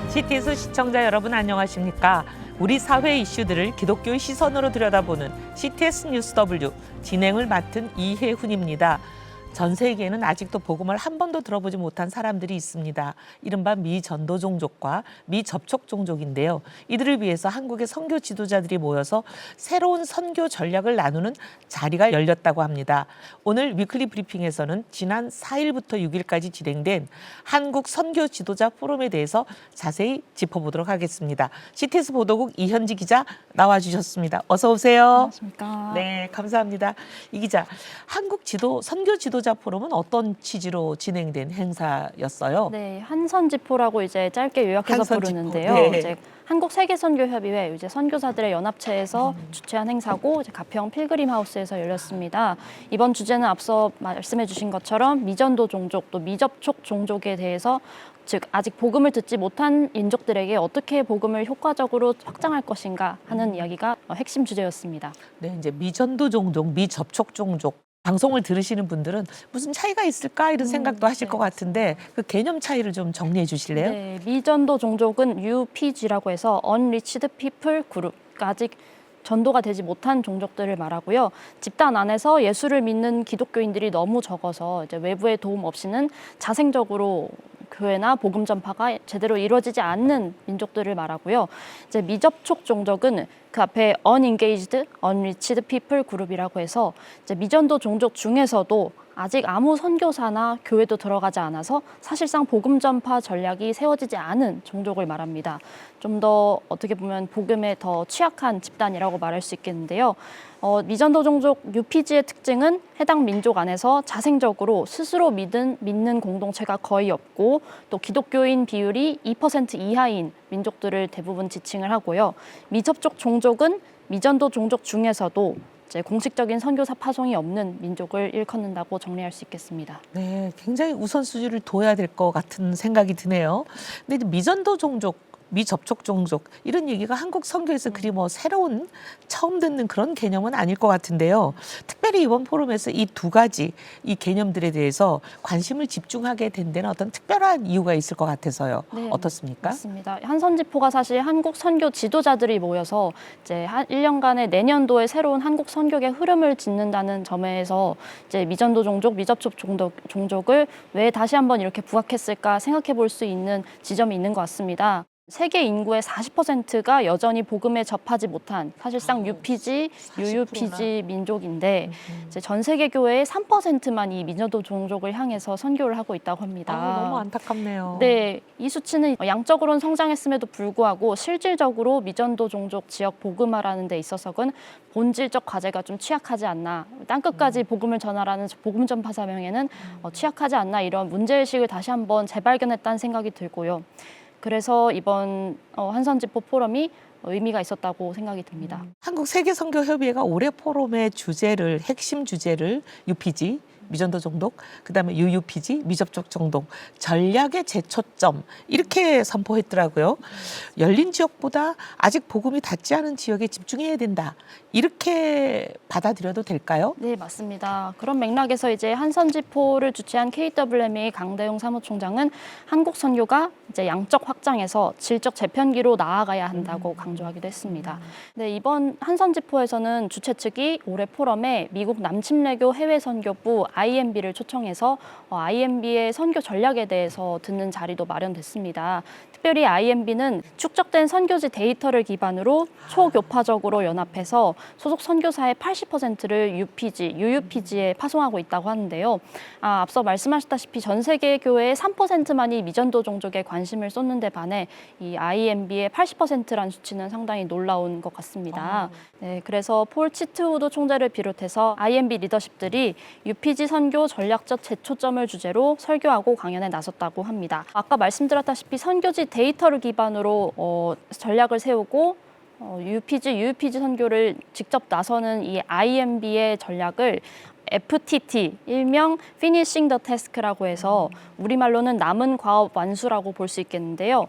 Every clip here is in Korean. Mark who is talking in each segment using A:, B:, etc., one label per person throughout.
A: CTS 시청자 여러분 안녕하십니까? 우리 사회 이슈들을 기독교의 시선으로 들여다보는 CTS 뉴스 W 진행을 맡은 이혜훈입니다. 전 세계에는 아직도 복음을 한 번도 들어보지 못한 사람들이 있습니다. 이른바 미전도 종족과 미접촉 종족인데요. 이들을 위해서 한국의 선교 지도자들이 모여서 새로운 선교 전략을 나누는 자리가 열렸다고 합니다. 오늘 위클리 브리핑에서는 지난 4일부터 6일까지 진행된 한국 선교 지도자 포럼에 대해서 자세히 짚어보도록 하겠습니다. CTS 보도국 이현지 기자 나와주셨습니다. 어서 오세요.
B: 안녕하십니까.
A: 네, 감사합니다. 이 기자, 한국 선교 지도자 포럼은 어떤 취지로 진행된 행사였어요?
B: 네, 한선지포라고 이제 짧게 요약해서
A: 한선지포.
B: 부르는데요.
A: 네.
B: 이제 한국 세계선교협의회 이제 선교사들의 연합체에서 주최한 행사고 이제 가평 필그림 하우스에서 열렸습니다. 이번 주제는 앞서 말씀해주신 것처럼 미전도 종족 또 미접촉 종족에 대해서 즉 아직 복음을 듣지 못한 민족들에게 어떻게 복음을 효과적으로 확장할 것인가 하는 이야기가 핵심 주제였습니다.
A: 네, 이제 미전도 종족, 미접촉 종족. 방송을 들으시는 분들은 무슨 차이가 있을까 이런 생각도 하실
B: 네,
A: 것 같은데 그 개념 차이를 좀 정리해 주실래요?
B: 네, 미전도 종족은 UPG라고 해서 Unreached People Group, 그러니까 아직 전도가 되지 못한 종족들을 말하고요. 집단 안에서 예수를 믿는 기독교인들이 너무 적어서 이제 외부의 도움 없이는 자생적으로 교회나 복음 전파가 제대로 이루어지지 않는 민족들을 말하고요. 이제 미접촉 종족은 그 앞에 unengaged, unreached people 그룹이라고 해서 이제 미전도 종족 중에서도 아직 아무 선교사나 교회도 들어가지 않아서 사실상 복음 전파 전략이 세워지지 않은 종족을 말합니다. 좀 더 어떻게 보면 복음에 더 취약한 집단이라고 말할 수 있겠는데요. 미전도 종족 UPG의 특징은 해당 민족 안에서 자생적으로 스스로 믿는 공동체가 거의 없고 또 기독교인 비율이 2% 이하인 민족들을 대부분 지칭을 하고요. 미접촉 종족은 미전도 종족 중에서도 이제 공식적인 선교사 파송이 없는 민족을 일컫는다고 정리할 수 있겠습니다.
A: 네, 굉장히 우선순위를 둬야 될 것 같은 생각이 드네요. 근데 이제 미전도 종족, 미접촉 종족 이런 얘기가 한국 선교에서 그리 뭐 새로운 처음 듣는 그런 개념은 아닐 것 같은데요. 특별히 이번 포럼에서 이 두 가지 이 개념들에 대해서 관심을 집중하게 된 데는 어떤 특별한 이유가 있을 것 같아서요.
B: 네,
A: 어떻습니까?
B: 맞습니다. 한선지포가 사실 한국 선교 지도자들이 모여서 이제 한 1년간의 내년도에 새로운 한국 선교의 흐름을 짓는다는 점에서 이제 미전도 종족, 미접촉 종족을 왜 다시 한번 이렇게 부각했을까 생각해 볼 수 있는 지점이 있는 것 같습니다. 세계 인구의 40%가 여전히 복음에 접하지 못한 사실상 UPG,
A: 40%나.
B: UUPG 민족인데 이제 전 세계 교회의 3%만 이 미전도 종족을 향해서 선교를 하고 있다고 합니다.
A: 너무 안타깝네요.
B: 네, 이 수치는 양적으로는 성장했음에도 불구하고 실질적으로 미전도 종족 지역 복음화라는 데 있어서는 본질적 과제가 좀 취약하지 않나, 땅끝까지 복음을 전하라는 복음 전파 사명에는 취약하지 않나 이런 문제의식을 다시 한번 재발견했다는 생각이 들고요. 그래서 이번 한선지포 포럼이 의미가 있었다고 생각이 듭니다.
A: 한국 세계선교협의회가 올해 포럼의 핵심 주제를 UPG, 미전도 종족, 그다음에 UUPG, 미접촉 종족, 전략의 재초점 이렇게 선포했더라고요. 열린 지역보다 아직 복음이 닿지 않은 지역에 집중해야 된다. 이렇게 받아들여도 될까요?
B: 네, 맞습니다. 그런 맥락에서 이제 한선지포를 주최한 KWMA 강대용 사무총장은 한국 선교가 이제 양적 확장에서 질적 재편기로 나아가야 한다고 강조하기도 했습니다. 네, 이번 한선지포에서는 주최 측이 올해 포럼에 미국 남침례교 해외선교부 IMB를 초청해서 IMB의 선교 전략에 대해서 듣는 자리도 마련됐습니다. 특별히 IMB는 축적된 선교지 데이터를 기반으로 초교파적으로 연합해서 소속 선교사의 80%를 UPG, UUPG에 파송하고 있다고 하는데요. 앞서 말씀하셨다시피 전 세계 교회의 3%만이 미전도 종족에 관심을 쏟는 데 반해 이 IMB의 80%란 수치는 상당히 놀라운 것 같습니다. 네, 그래서 폴 치트우드 총재를 비롯해서 IMB 리더십들이 UPG 선교 전략적 재초점을 주제로 설교하고 강연에 나섰다고 합니다. 아까 말씀드렸다시피 선교지 데이터를 기반으로 전략을 세우고 UPG, UUPG 선교를 직접 나서는 이 IMB의 전략을 FTT, 일명 Finishing the Task라고 해서 우리말로는 남은 과업 완수라고 볼 수 있겠는데요.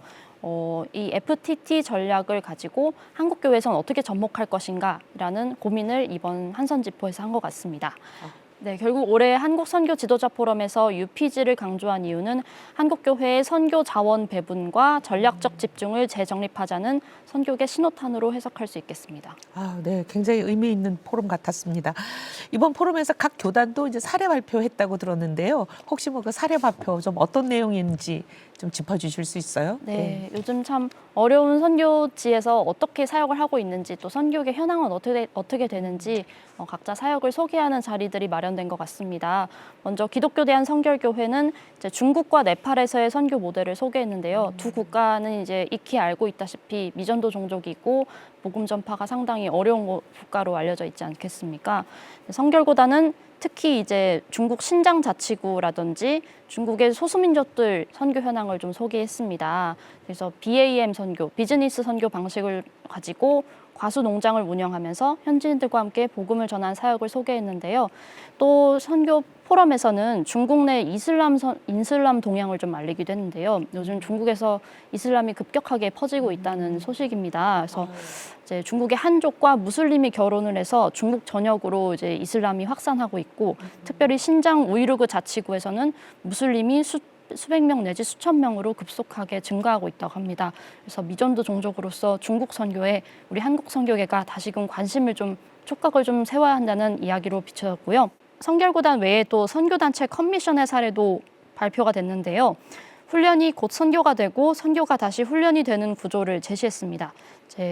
B: 이 FTT 전략을 가지고 한국교회에서는 어떻게 접목할 것인가라는 고민을 이번 한선지포에서 한 것 같습니다. 네, 결국 올해 한국 선교 지도자 포럼에서 UPG를 강조한 이유는 한국교회의 선교 자원 배분과 전략적 집중을 재정립하자는 선교계 신호탄으로 해석할 수 있겠습니다.
A: 아, 네, 굉장히 의미 있는 포럼 같았습니다. 이번 포럼에서 각 교단도 이제 사례 발표했다고 들었는데요. 혹시 뭐 그 사례 발표 좀 어떤 내용인지 좀 짚어주실 수 있어요?
B: 네, 요즘 참 어려운 선교지에서 어떻게 사역을 하고 있는지 또 선교계 현황은 어떻게 되는지 각자 사역을 소개하는 자리들이 마련된 것 같습니다. 먼저 기독교 대한 선결교회는 이제 중국과 네팔에서의 선교 모델을 소개했는데요. 두 국가는 이제 익히 알고 있다시피 미전도 종족이고 복음 전파가 상당히 어려운 국가로 알려져 있지 않겠습니까? 선결고단은 특히 이제 중국 신장 자치구라든지 중국의 소수민족들 선교 현황을 좀 소개했습니다. 그래서 BAM 선교, 비즈니스 선교 방식을 가지고 과수 농장을 운영하면서 현지인들과 함께 복음을 전한 사역을 소개했는데요. 또 선교 포럼에서는 중국 내 이슬람 동향을 좀 알리기도 했는데요. 요즘 중국에서 이슬람이 급격하게 퍼지고 있다는 소식입니다. 그래서 이제 중국의 한족과 무슬림이 결혼을 해서 중국 전역으로 이제 이슬람이 확산하고 있고, 특별히 신장 우이르그 자치구에서는 무슬림이 수백 명 내지 수천 명으로 급속하게 증가하고 있다고 합니다. 그래서 미전도 종족으로서 중국 선교에 우리 한국 선교계가 다시금 관심을 좀 촉각을 좀 세워야 한다는 이야기로 비춰졌고요. 선결구단 외에 또 선교단체 커미션의 사례도 발표가 됐는데요. 훈련이 곧 선교가 되고 선교가 다시 훈련이 되는 구조를 제시했습니다.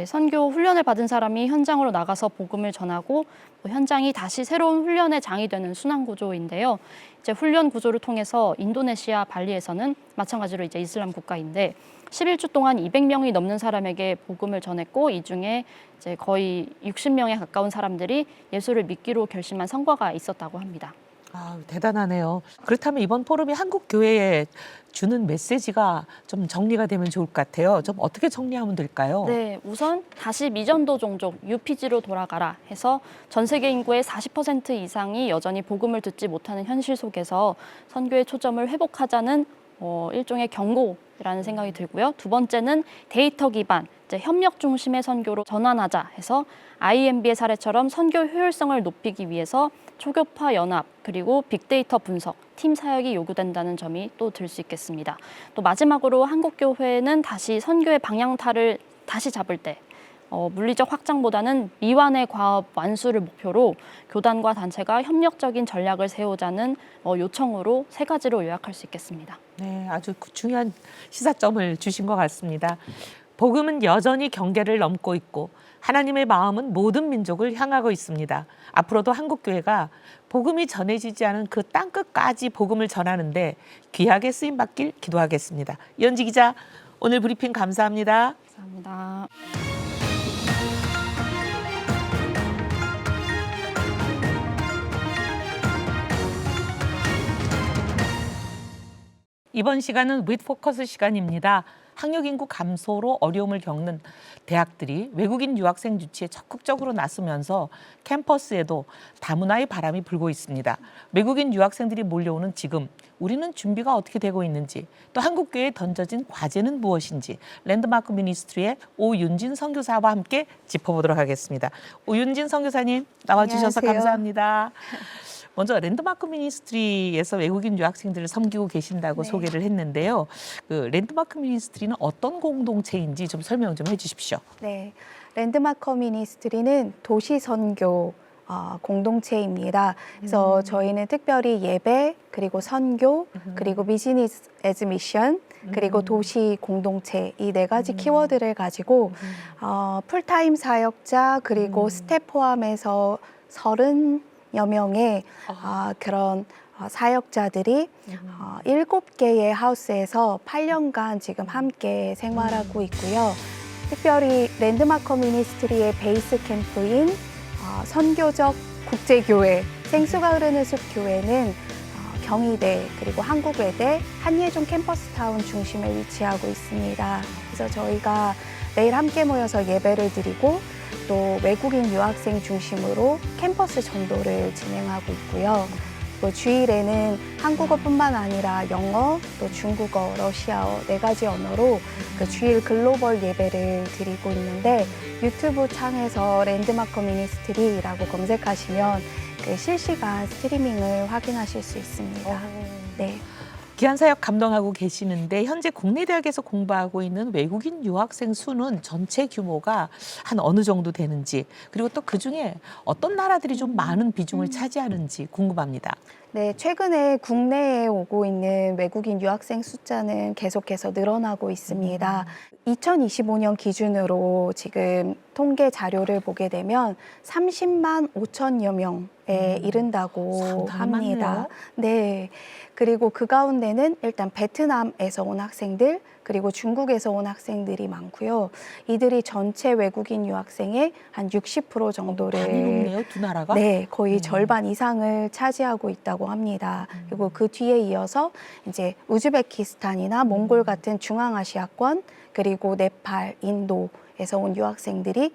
B: 선교 훈련을 받은 사람이 현장으로 나가서 복음을 전하고 현장이 다시 새로운 훈련의 장이 되는 순환 구조인데요. 이제 훈련 구조를 통해서 인도네시아 발리에서는 마찬가지로 이제 이슬람 국가인데 11주 동안 200명이 넘는 사람에게 복음을 전했고, 이 중에 이제 거의 60명에 가까운 사람들이 예수를 믿기로 결심한 성과가 있었다고 합니다.
A: 아, 대단하네요. 그렇다면 이번 포럼이 한국 교회에 주는 메시지가 좀 정리가 되면 좋을 것 같아요. 좀 어떻게 정리하면 될까요?
B: 네, 우선 다시 미전도 종족 UPG로 돌아가라 해서 전 세계 인구의 40% 이상이 여전히 복음을 듣지 못하는 현실 속에서 선교의 초점을 회복하자는 일종의 경고라는 생각이 들고요. 두 번째는 데이터 기반, 이제 협력 중심의 선교로 전환하자 해서 IMB의 사례처럼 선교 효율성을 높이기 위해서 초교파 연합 그리고 빅데이터 분석, 팀 사역이 요구된다는 점이 또 들 수 있겠습니다. 또 마지막으로 한국교회는 다시 선교의 방향타를 다시 잡을 때 물리적 확장보다는 미완의 과업 완수를 목표로 교단과 단체가 협력적인 전략을 세우자는 요청으로 세 가지로 요약할 수 있겠습니다.
A: 네, 아주 중요한 시사점을 주신 것 같습니다. 복음은 여전히 경계를 넘고 있고 하나님의 마음은 모든 민족을 향하고 있습니다. 앞으로도 한국교회가 복음이 전해지지 않은 그 땅끝까지 복음을 전하는데 귀하게 쓰임받길 기도하겠습니다. 이현지 기자, 오늘 브리핑 감사합니다.
B: 감사합니다.
A: 이번 시간은 윗포커스 시간입니다. 학력 인구 감소로 어려움을 겪는 대학들이 외국인 유학생 유치에 적극적으로 나서면서 캠퍼스에도 다문화의 바람이 불고 있습니다. 외국인 유학생들이 몰려오는 지금 우리는 준비가 어떻게 되고 있는지, 또 한국교회에 던져진 과제는 무엇인지 랜드마크 미니스트리의 오윤진 선교사와 함께 짚어보도록 하겠습니다. 오윤진 선교사님 나와주셔서
C: 안녕하세요.
A: 감사합니다. 먼저 랜드마크 미니스트리에서 외국인 유학생들을 섬기고 계신다고
C: 네.
A: 소개를 했는데요. 그 랜드마크 미니스트리는 어떤 공동체인지 좀 설명 좀 해주십시오.
C: 네, 랜드마크 미니스트리는 도시 선교 공동체입니다. 그래서 저희는 특별히 예배, 그리고 선교, 그리고 비즈니스 에즈 미션, 그리고 도시 공동체 이 네 가지 키워드를 가지고 풀타임 사역자 그리고 스텝 포함해서 30여 명의 그런 사역자들이 7개의 하우스에서 8년간 지금 함께 생활하고 있고요. 특별히 랜드마크 미니스트리의 베이스 캠프인 선교적 국제교회, 생수가 흐르는 숲 교회는 경희대 그리고 한국외대, 한예종 캠퍼스타운 중심에 위치하고 있습니다. 그래서 저희가 매일 함께 모여서 예배를 드리고 또 외국인 유학생 중심으로 캠퍼스 전도를 진행하고 있고요. 또 주일에는 한국어뿐만 아니라 영어, 또 중국어, 러시아어 4가지 언어로 그 주일 글로벌 예배를 드리고 있는데 유튜브 창에서 랜드마크 미니스트리라고 검색하시면 네, 실시간 스트리밍을 확인하실 수 있습니다. 네.
A: 귀한 사역 감당하고 계시는데 현재 국내 대학에서 공부하고 있는 외국인 유학생 수는 전체 규모가 한 어느 정도 되는지, 그리고 또 그중에 어떤 나라들이 좀 많은 비중을 차지하는지 궁금합니다.
C: 네, 최근에 국내에 오고 있는 외국인 유학생 숫자는 계속해서 늘어나고 있습니다. 2025년 기준으로 지금 통계 자료를 보게 되면 30만 5천여 명에 이른다고
A: 상당히
C: 합니다.
A: 많네요.
C: 네. 그리고 그 가운데는 일단 베트남에서 온 학생들, 그리고 중국에서 온 학생들이 많고요. 이들이 전체 외국인 유학생의 한 60% 정도를
A: 많이 높네요, 두 나라가.
C: 네, 거의 절반 이상을 차지하고 있다고 합니다. 그리고 그 뒤에 이어서 이제 우즈베키스탄이나 몽골 같은 중앙아시아권, 그리고 네팔, 인도에서 온 유학생들이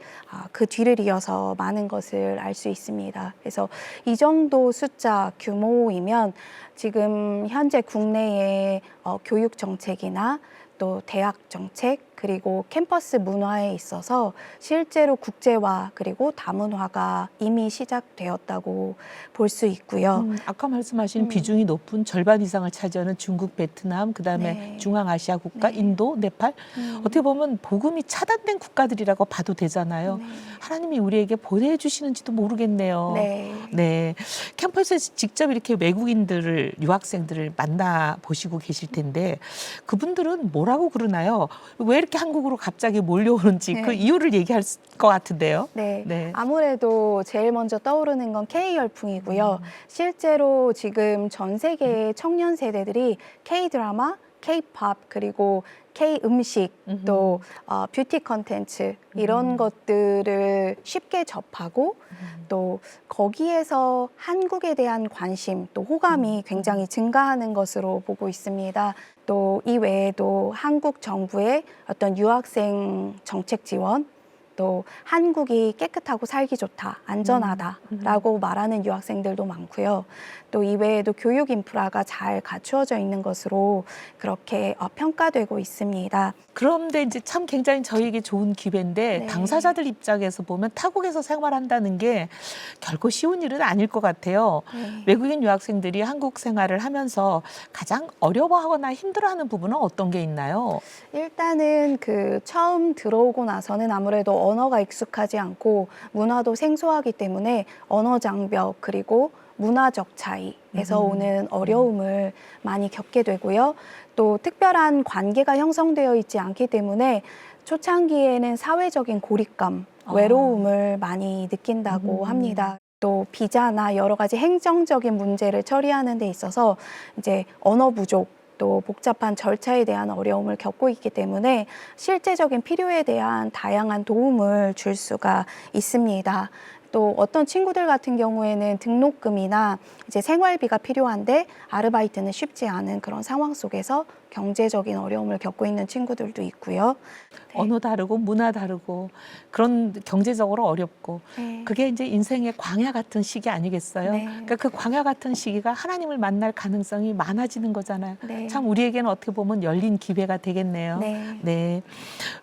C: 그 뒤를 이어서 많은 것을 알 수 있습니다. 그래서 이 정도 숫자 규모이면 지금 현재 국내의 교육 정책이나 또 대학 정책, 그리고 캠퍼스 문화에 있어서 실제로 국제화 그리고 다문화가 이미 시작되었다고 볼 수 있고요.
A: 아까 말씀하신 비중이 높은 절반 이상을 차지하는 중국, 베트남, 그다음에
C: 네.
A: 중앙아시아 국가,
C: 네.
A: 인도, 네팔, 어떻게 보면 복음이 차단된 국가들이라고 봐도 되잖아요.
C: 네.
A: 하나님이 우리에게 보내주시는지도 모르겠네요.
C: 네.
A: 네, 캠퍼스에서 직접 이렇게 외국인들을, 유학생들을 만나 보시고 계실 텐데 그분들은 뭐라고 그러나요? 왜 이렇게 한국으로 갑자기 몰려오는지
C: 네.
A: 그 이유를 얘기할 것 같은데요.
C: 네.
A: 네.
C: 아무래도 제일 먼저 떠오르는 건 K 열풍이고요. 실제로 지금 전 세계의 청년 세대들이 K 드라마, K 팝, 그리고 K 음식, 또 뷰티 컨텐츠 이런 것들을 쉽게 접하고 또 거기에서 한국에 대한 관심, 또 호감이 굉장히 증가하는 것으로 보고 있습니다. 또 이 외에도 한국 정부의 어떤 유학생 정책 지원, 또 한국이 깨끗하고 살기 좋다, 안전하다라고 말하는 유학생들도 많고요. 또 이외에도 교육 인프라가 잘 갖추어져 있는 것으로 그렇게 평가되고 있습니다.
A: 그런데 이제 참 굉장히 저희에게 좋은 기회인데
C: 네.
A: 당사자들 입장에서 보면 타국에서 생활한다는 게 결코 쉬운 일은 아닐 것 같아요.
C: 네.
A: 외국인 유학생들이 한국 생활을 하면서 가장 어려워하거나 힘들어하는 부분은 어떤 게 있나요?
C: 일단은 그 처음 들어오고 나서는 아무래도 언어가 익숙하지 않고 문화도 생소하기 때문에 언어 장벽, 그리고 문화적 차이에서 오는 어려움을 많이 겪게 되고요. 또 특별한 관계가 형성되어 있지 않기 때문에 초창기에는 사회적인 고립감, 외로움을 많이 느낀다고 합니다. 또 비자나 여러 가지 행정적인 문제를 처리하는 데 있어서 이제 언어 부족, 또 복잡한 절차에 대한 어려움을 겪고 있기 때문에 실제적인 필요에 대한 다양한 도움을 줄 수가 있습니다. 또 어떤 친구들 같은 경우에는 등록금이나 이제 생활비가 필요한데 아르바이트는 쉽지 않은 그런 상황 속에서 경제적인 어려움을 겪고 있는 친구들도 있고요. 네.
A: 언어 다르고 문화 다르고 그런 경제적으로 어렵고
C: 네.
A: 그게 이제 인생의 광야 같은 시기 아니겠어요?
C: 네.
A: 그러니까 그 광야 같은 시기가 하나님을 만날 가능성이 많아지는 거잖아요.
C: 네.
A: 참 우리에게는 어떻게 보면 열린 기회가 되겠네요.
C: 네.
A: 네.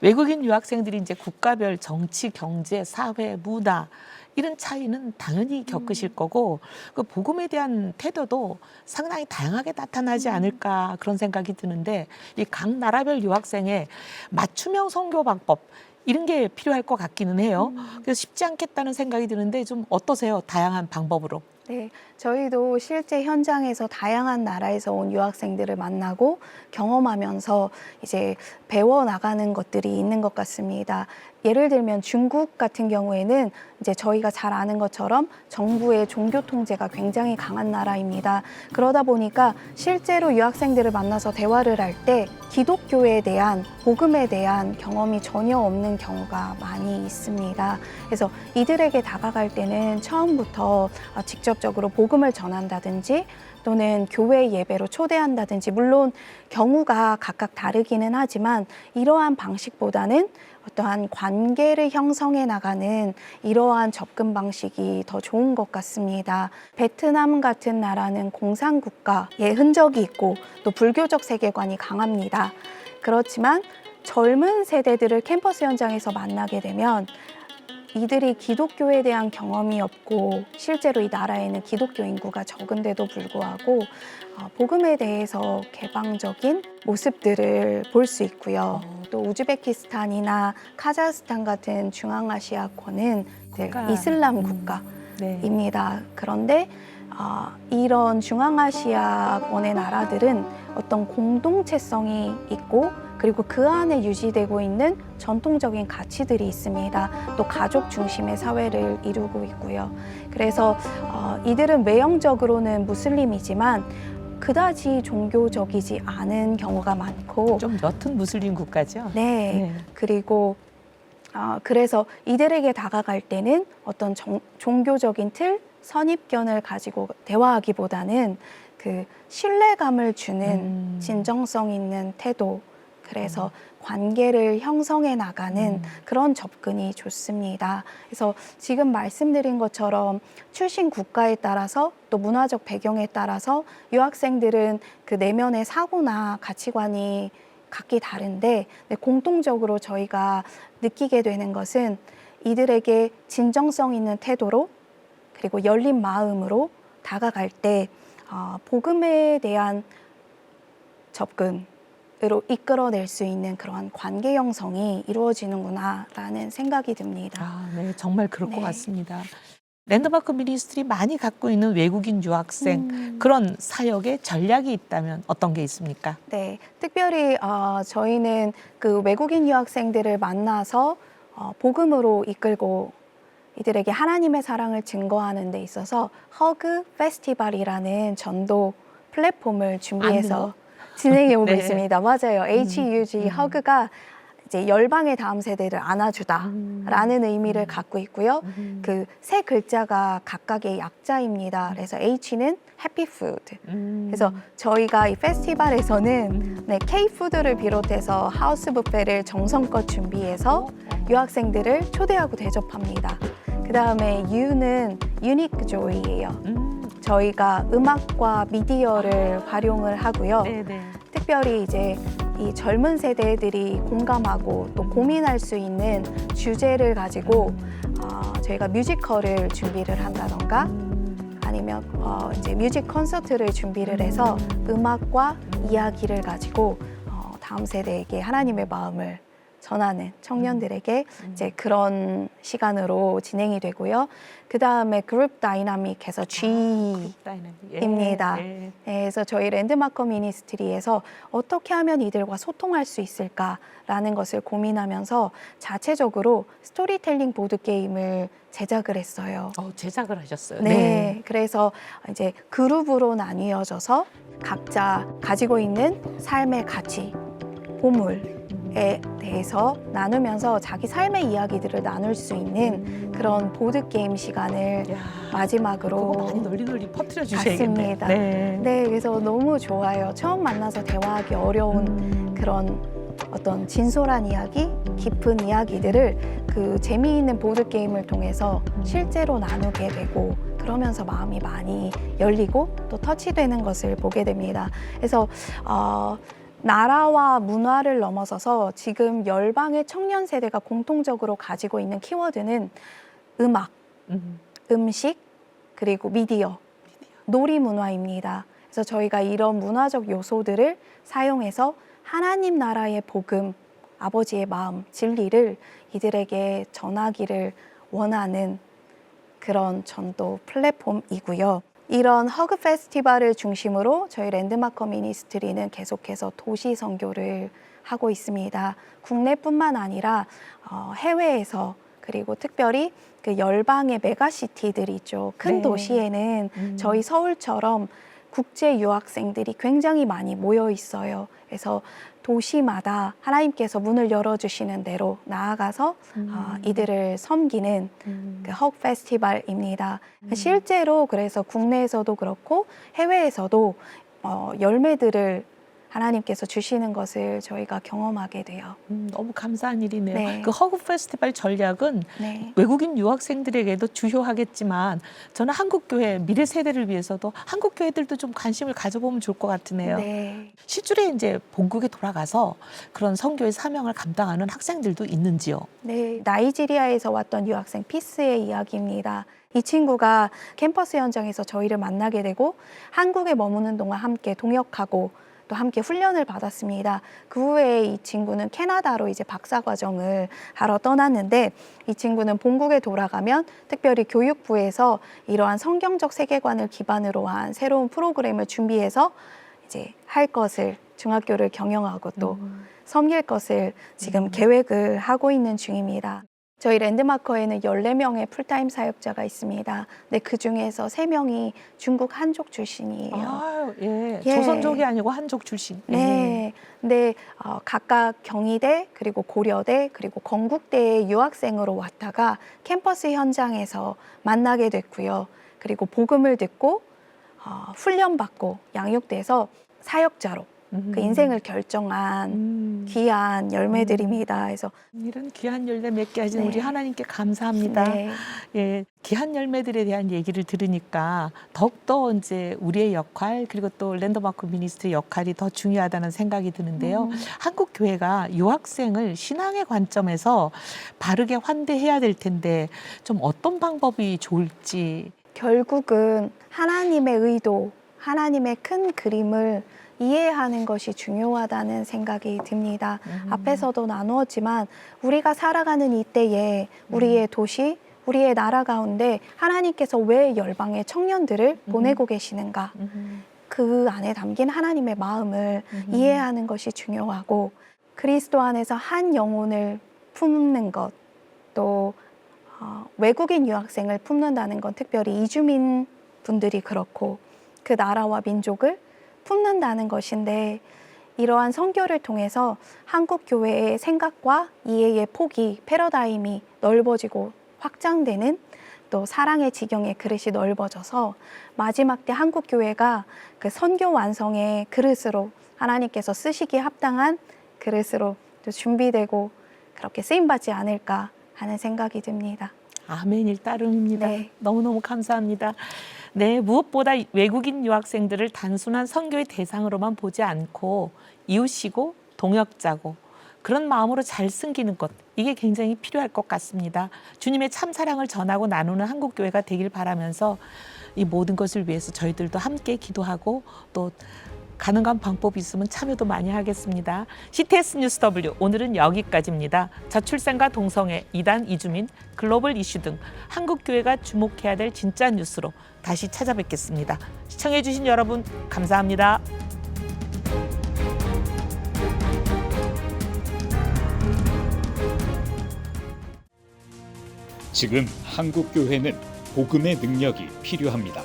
A: 외국인 유학생들이 이제 국가별 정치, 경제, 사회, 문화 이런 차이는 당연히 겪으실 거고 그 복음에 대한 태도도 상당히 다양하게 나타나지 않을까 그런 생각이 드는데 이 각 나라별 유학생의 맞춤형 선교 방법 이런 게 필요할 것 같기는 해요. 그래서 쉽지 않겠다는 생각이 드는데 좀 어떠세요? 다양한 방법으로.
C: 네, 저희도 실제 현장에서 다양한 나라에서 온 유학생들을 만나고 경험하면서 이제 배워나가는 것들이 있는 것 같습니다. 예를 들면 중국 같은 경우에는 이제 저희가 잘 아는 것처럼 정부의 종교 통제가 굉장히 강한 나라입니다. 그러다 보니까 실제로 유학생들을 만나서 대화를 할 때 기독교에 대한, 복음에 대한 경험이 전혀 없는 경우가 많이 있습니다. 그래서 이들에게 다가갈 때는 처음부터 직접적으로 복음을 전한다든지 또는 교회 예배로 초대한다든지, 물론 경우가 각각 다르기는 하지만 이러한 방식보다는 어떠한 관계를 형성해 나가는 이러한 접근 방식이 더 좋은 것 같습니다. 베트남 같은 나라는 공산국가의 흔적이 있고 또 불교적 세계관이 강합니다. 그렇지만 젊은 세대들을 캠퍼스 현장에서 만나게 되면 이들이 기독교에 대한 경험이 없고 실제로 이 나라에는 기독교 인구가 적은데도 불구하고 복음에 대해서 개방적인 모습들을 볼 수 있고요. 또 우즈베키스탄이나 카자흐스탄 같은 중앙아시아권은
A: 국가.
C: 이슬람 국가입니다.
A: 네.
C: 그런데 이런 중앙아시아권의 나라들은 어떤 공동체성이 있고 그리고 그 안에 유지되고 있는 전통적인 가치들이 있습니다. 또 가족 중심의 사회를 이루고 있고요. 그래서 이들은 외형적으로는 무슬림이지만 그다지 종교적이지 않은 경우가 많고
A: 좀 옅은 무슬림 국가죠.
C: 네. 그리고 그래서 이들에게 다가갈 때는 어떤 종교적인 틀, 선입견을 가지고 대화하기보다는 그 신뢰감을 주는 진정성 있는 태도, 그래서 관계를 형성해 나가는 그런 접근이 좋습니다. 그래서 지금 말씀드린 것처럼 출신 국가에 따라서 또 문화적 배경에 따라서 유학생들은 그 내면의 사고나 가치관이 각기 다른데 공통적으로 저희가 느끼게 되는 것은 이들에게 진정성 있는 태도로 그리고 열린 마음으로 다가갈 때 복음에 대한 접근으로 이끌어낼 수 있는 그런 관계 형성이 이루어지는구나라는 생각이 듭니다.
A: 네, 정말 그럴 것
C: 네.
A: 같습니다. 랜드마크 미니스트리 많이 갖고 있는 외국인 유학생 그런 사역의 전략이 있다면 어떤 게 있습니까?
C: 네, 특별히 저희는 그 외국인 유학생들을 만나서 복음으로 이끌고 이들에게 하나님의 사랑을 증거하는 데 있어서 허그 페스티벌이라는 전도 플랫폼을 준비해서 진행해 오고
A: 네.
C: 있습니다. 맞아요. HUG 허그가 이제 열방의 다음 세대를 안아주다라는 의미를 갖고 있고요. 그 세 글자가 각각의 약자입니다. 그래서 H는 해피 푸드. 그래서 저희가 이 페스티벌에서는 K푸드를 비롯해서 하우스 뷔페를 정성껏 준비해서 유학생들을 초대하고 대접합니다. 그 다음에 U는 유니크 조이예요. 저희가 음악과 미디어를 활용을 하고요.
A: 네네.
C: 특별히 이제 이 젊은 세대들이 공감하고 또 고민할 수 있는 주제를 가지고 저희가 뮤지컬을 준비를 한다던가 아니면 이제 뮤직 콘서트를 준비를 해서 음악과 이야기를 가지고 다음 세대에게 하나님의 마음을 전하는 청년들에게 이제 그런 시간으로 진행이 되고요. 그 다음에 그룹 다이나믹에서 G입니다.
A: 예.
C: 그래서 저희 랜드마커 미니스트리에서 어떻게 하면 이들과 소통할 수 있을까라는 것을 고민하면서 자체적으로 스토리텔링 보드 게임을 제작을 했어요.
A: 제작을 하셨어요.
C: 네, 그래서 이제 그룹으로 나뉘어져서 각자 가지고 있는 삶의 가치, 보물에 대해서 나누면서 자기 삶의 이야기들을 나눌 수 있는 그런 보드게임 시간을
A: 야,
C: 마지막으로
A: 그거 많이 널리 퍼뜨려 주셔야겠네요.
C: 맞습니다.
A: 네.
C: 네, 그래서 너무 좋아요. 처음 만나서 대화하기 어려운 그런 어떤 진솔한 이야기, 깊은 이야기들을 그 재미있는 보드게임을 통해서 실제로 나누게 되고 그러면서 마음이 많이 열리고 또 터치되는 것을 보게 됩니다. 그래서 나라와 문화를 넘어서서 지금 열방의 청년 세대가 공통적으로 가지고 있는 키워드는 음악, 음식, 그리고 미디어, 놀이 문화입니다. 그래서 저희가 이런 문화적 요소들을 사용해서 하나님 나라의 복음, 아버지의 마음, 진리를 이들에게 전하기를 원하는 그런 전도 플랫폼이고요. 이런 허그 페스티벌을 중심으로 저희 랜드마커 미니스트리는 계속해서 도시 선교를 하고 있습니다. 국내뿐만 아니라 해외에서 그리고 특별히 그 열방의 메가시티들이 있죠. 큰
A: 네.
C: 도시에는 저희 서울처럼 국제 유학생들이 굉장히 많이 모여 있어요. 그래서 도시마다 하나님께서 문을 열어주시는 대로 나아가서 이들을 섬기는 그 허그 페스티벌입니다. 실제로 그래서 국내에서도 그렇고 해외에서도 열매들을 하나님께서 주시는 것을 저희가 경험하게 돼요.
A: 너무 감사한 일이네요.
C: 네.
A: 그 허그 페스티벌 전략은
C: 네.
A: 외국인 유학생들에게도 주요하겠지만 저는 한국교회 미래 세대를 위해서도 한국교회들도 좀 관심을 가져보면 좋을 것 같으네요.
C: 네.
A: 실제로 이제 본국에 돌아가서 그런 선교의 사명을 감당하는 학생들도 있는지요?
C: 네, 나이지리아에서 왔던 유학생 피스의 이야기입니다. 이 친구가 캠퍼스 현장에서 저희를 만나게 되고 한국에 머무는 동안 함께 동역하고 또 함께 훈련을 받았습니다. 그 후에 이 친구는 캐나다로 이제 박사 과정을 하러 떠났는데 이 친구는 본국에 돌아가면 특별히 교육부에서 이러한 성경적 세계관을 기반으로 한 새로운 프로그램을 준비해서 이제 할 것을 중학교를 경영하고 또 섬길 것을 지금 계획을 하고 있는 중입니다. 저희 랜드마커에는 14명의 풀타임 사역자가 있습니다. 근데 그중에서 3명이 중국 한족 출신이에요.
A: 아, 예.
C: 예.
A: 조선족이 아니고 한족 출신.
C: 네. 근데 각각 경희대, 그리고 고려대, 그리고 건국대의 유학생으로 왔다가 캠퍼스 현장에서 만나게 됐고요. 그리고 복음을 듣고 훈련받고 양육돼서 사역자로 그 인생을 결정한 귀한 열매들입니다. 그래서
A: 이런 귀한 열매 맺게 하신
C: 네.
A: 우리 하나님께 감사합니다.
C: 네.
A: 예, 귀한 열매들에 대한 얘기를 들으니까 더욱더 이제 우리의 역할 그리고 또 랜드마크 미니스트리 역할이 더 중요하다는 생각이 드는데요. 한국 교회가 유학생을 신앙의 관점에서 바르게 환대해야 될 텐데 좀 어떤 방법이 좋을지.
C: 결국은 하나님의 의도, 하나님의 큰 그림을 이해하는 것이 중요하다는 생각이 듭니다. 앞에서도 나누었지만 우리가 살아가는 이때에 우리의 도시, 우리의 나라 가운데 하나님께서 왜 열방의 청년들을 보내고 계시는가? 그 안에 담긴 하나님의 마음을 이해하는 것이 중요하고 그리스도 안에서 한 영혼을 품는 것, 또 외국인 유학생을 품는다는 건 특별히 이주민 분들이 그렇고 그 나라와 민족을 품는다는 것인데 이러한 선교를 통해서 한국 교회의 생각과 이해의 폭이 패러다임이 넓어지고 확장되는 또 사랑의 지경의 그릇이 넓어져서 마지막 때 한국 교회가 그 선교 완성의 그릇으로 하나님께서 쓰시기에 합당한 그릇으로 또 준비되고 그렇게 쓰임받지 않을까 하는 생각이 듭니다.
A: 아멘일 따름입니다.
C: 네.
A: 너무너무 감사합니다. 네, 무엇보다 외국인 유학생들을 단순한 선교의 대상으로만 보지 않고 이웃이고 동역자고 그런 마음으로 잘 섬기는 것, 이게 굉장히 필요할 것 같습니다. 주님의 참사랑을 전하고 나누는 한국교회가 되길 바라면서 이 모든 것을 위해서 저희들도 함께 기도하고 또 가능한 방법이 있으면 참여도 많이 하겠습니다. CTS 뉴스 W 오늘은 여기까지입니다. 저출생과 동성애, 이단 이주민, 글로벌 이슈 등 한국교회가 주목해야 될 진짜 뉴스로 다시 찾아뵙겠습니다. 시청해주신 여러분 감사합니다.
D: 지금 한국교회는 복음의 능력이 필요합니다.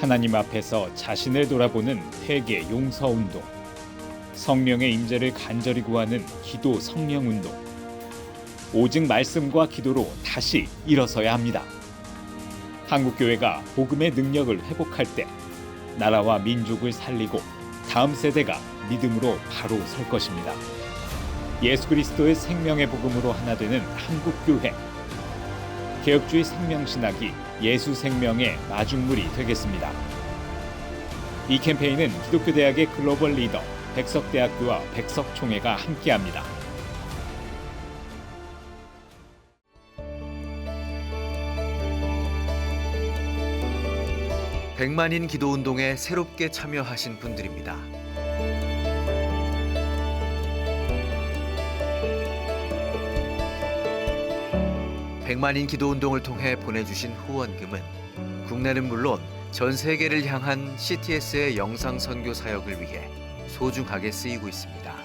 D: 하나님 앞에서 자신을 돌아보는 회개 용서 운동, 성령의 임재를 간절히 구하는 기도 성령 운동, 오직 말씀과 기도로 다시 일어서야 합니다. 한국교회가 복음의 능력을 회복할 때 나라와 민족을 살리고 다음 세대가 믿음으로 바로 설 것입니다. 예수 그리스도의 생명의 복음으로 하나 되는 한국교회, 개혁주의 생명신학이 예수 생명의 마중물이 되겠습니다. 이 캠페인은 기독교대학의 글로벌 리더 백석대학교와 백석총회가 함께합니다.
E: 백만인 기도운동에 새롭게 참여하신 분들입니다. 백만인 기도운동을 통해 보내주신 후원금은 국내는 물론 전 세계를 향한 CTS의 영상 선교 사역을 위해 소중하게 쓰이고 있습니다.